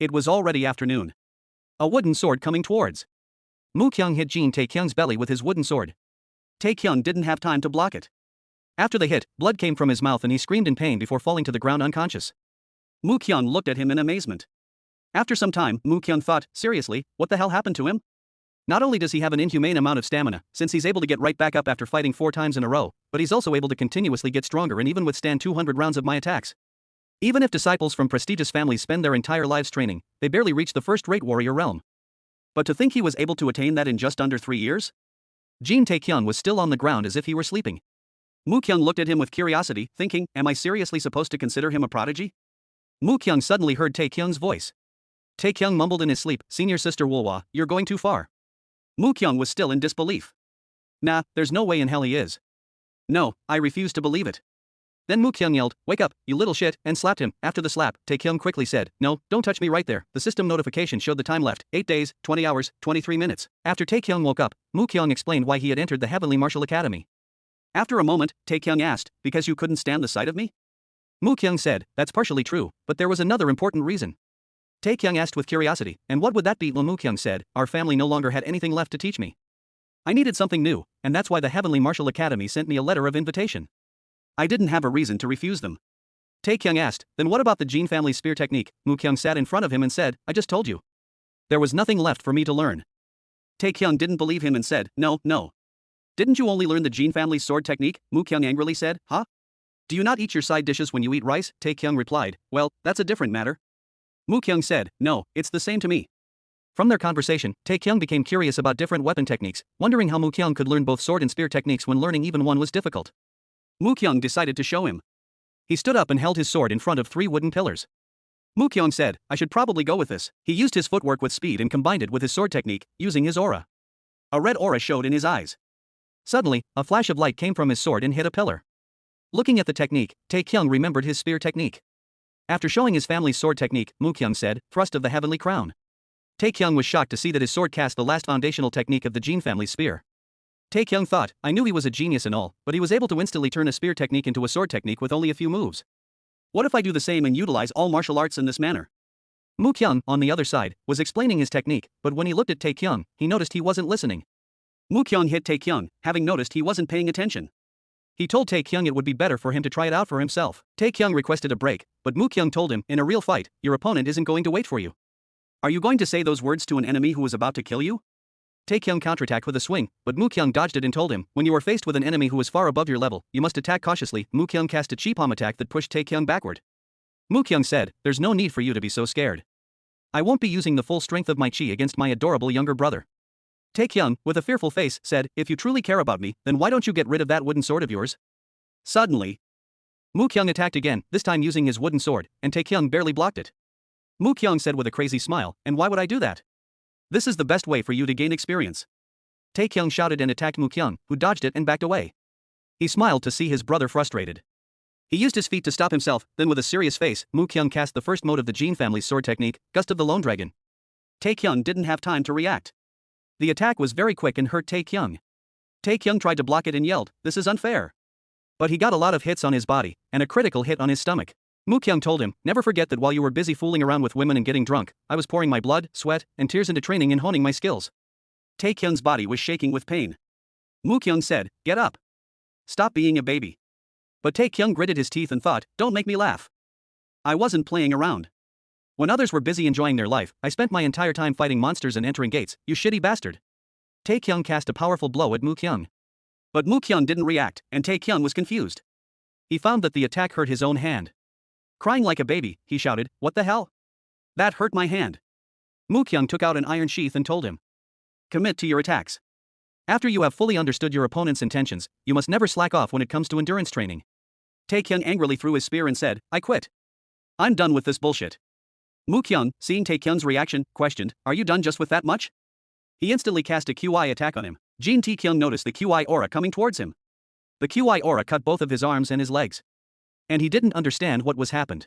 It was already afternoon. A wooden sword coming towards. Mu-kyung hit Jin Taekyung's belly with his wooden sword. Taekyung didn't have time to block it. After the hit, blood came from his mouth and he screamed in pain before falling to the ground unconscious. Mu-kyung looked at him in amazement. After some time, Mu-kyung thought, seriously, what the hell happened to him? Not only does he have an inhumane amount of stamina, since he's able to get right back up after fighting 4 times in a row, but he's also able to continuously get stronger and even withstand 200 rounds of my attacks. Even if disciples from prestigious families spend their entire lives training, they barely reach the first-rate warrior realm. But to think he was able to attain that in just under 3 years? Jin Taekyung was still on the ground as if he were sleeping. Mu-kyung looked at him with curiosity, thinking, am I seriously supposed to consider him a prodigy? Mu-kyung suddenly heard Taekyung's voice. Taekyung mumbled in his sleep, senior sister Wulwa, you're going too far. Mu-kyung was still in disbelief. Nah, there's no way in hell he is. No, I refuse to believe it. Then Mu-kyung yelled, wake up, you little shit, and slapped him. After the slap, Taekyung quickly said, no, don't touch me right there. The system notification showed the time left, 8 days, 20 hours, 23 minutes. After Taekyung woke up, Mu-kyung explained why he had entered the Heavenly Martial Academy. After a moment, Taekyung asked, because you couldn't stand the sight of me? Mu-kyung said, that's partially true, but there was another important reason. Taekyung asked with curiosity, and what would that be? Mu-kyung said, our family no longer had anything left to teach me. I needed something new, and that's why the Heavenly Martial Academy sent me a letter of invitation. I didn't have a reason to refuse them. Taekyung asked, then what about the Jin family spear technique? Mu-kyung sat in front of him and said, I just told you. There was nothing left for me to learn. Taekyung didn't believe him and said, no. Didn't you only learn the Jin family's sword technique? Mu-kyung angrily said, huh? Do you not eat your side dishes when you eat rice? Taekyung replied, well, that's a different matter. Mu-kyung said, no, it's the same to me. From their conversation, Taekyung became curious about different weapon techniques, wondering how Mu-kyung could learn both sword and spear techniques when learning even one was difficult. Mu-kyung decided to show him. He stood up and held his sword in front of 3 wooden pillars. Mu-kyung said, I should probably go with this. He used his footwork with speed and combined it with his sword technique, using his aura. A red aura showed in his eyes. Suddenly, a flash of light came from his sword and hit a pillar. Looking at the technique, Taekyung remembered his spear technique. After showing his family's sword technique, Mu-kyung said, thrust of the heavenly crown. Taekyung was shocked to see that his sword cast the last foundational technique of the Jin family's spear. Taekyung thought, I knew he was a genius and all, but he was able to instantly turn a spear technique into a sword technique with only a few moves. What if I do the same and utilize all martial arts in this manner? Mu-kyung, on the other side, was explaining his technique, but when he looked at Taekyung, he noticed he wasn't listening. Mu-kyung hit Taekyung, having noticed he wasn't paying attention. He told Taekyung it would be better for him to try it out for himself. Taekyung requested a break, but Mu-kyung told him, in a real fight, your opponent isn't going to wait for you. Are you going to say those words to an enemy who is about to kill you? Taekyung counterattacked with a swing, but Mu-kyung dodged it and told him, when you are faced with an enemy who is far above your level, you must attack cautiously. Mu-kyung cast a chi palm attack that pushed Taekyung backward. Mu-kyung said, there's no need for you to be so scared. I won't be using the full strength of my chi against my adorable younger brother. Taekyung, with a fearful face, said, if you truly care about me, then why don't you get rid of that wooden sword of yours? Suddenly, Mu-kyung attacked again, this time using his wooden sword, and Taekyung barely blocked it. Mu-kyung said with a crazy smile, and why would I do that? This is the best way for you to gain experience. Taekyung shouted and attacked Mu-kyung, who dodged it and backed away. He smiled to see his brother frustrated. He used his feet to stop himself, then with a serious face, Mu-kyung cast the first mode of the Jin family's sword technique, Gust of the Lone Dragon. Taekyung didn't have time to react. The attack was very quick and hurt Taekyung. Taekyung tried to block it and yelled, this is unfair. But he got a lot of hits on his body, and a critical hit on his stomach. Mu-kyung told him, never forget that while you were busy fooling around with women and getting drunk, I was pouring my blood, sweat, and tears into training and honing my skills. Taekyung's body was shaking with pain. Mu-kyung said, get up. Stop being a baby. But Taekyung gritted his teeth and thought, don't make me laugh. I wasn't playing around. When others were busy enjoying their life, I spent my entire time fighting monsters and entering gates, you shitty bastard. Taekyung cast a powerful blow at Mu-kyung. But Mu-kyung didn't react, and Taekyung was confused. He found that the attack hurt his own hand. Crying like a baby, he shouted, what the hell? That hurt my hand. Mu-kyung took out an iron sheath and told him. Commit to your attacks. After you have fully understood your opponent's intentions, you must never slack off when it comes to endurance training. Taekyung angrily threw his spear and said, I quit. I'm done with this bullshit. Mu-kyung, seeing Taekyung's reaction, questioned, are you done just with that much? He instantly cast a QI attack on him. Jin Taekyung noticed the QI aura coming towards him. The QI aura cut both of his arms and his legs. And he didn't understand what was happened.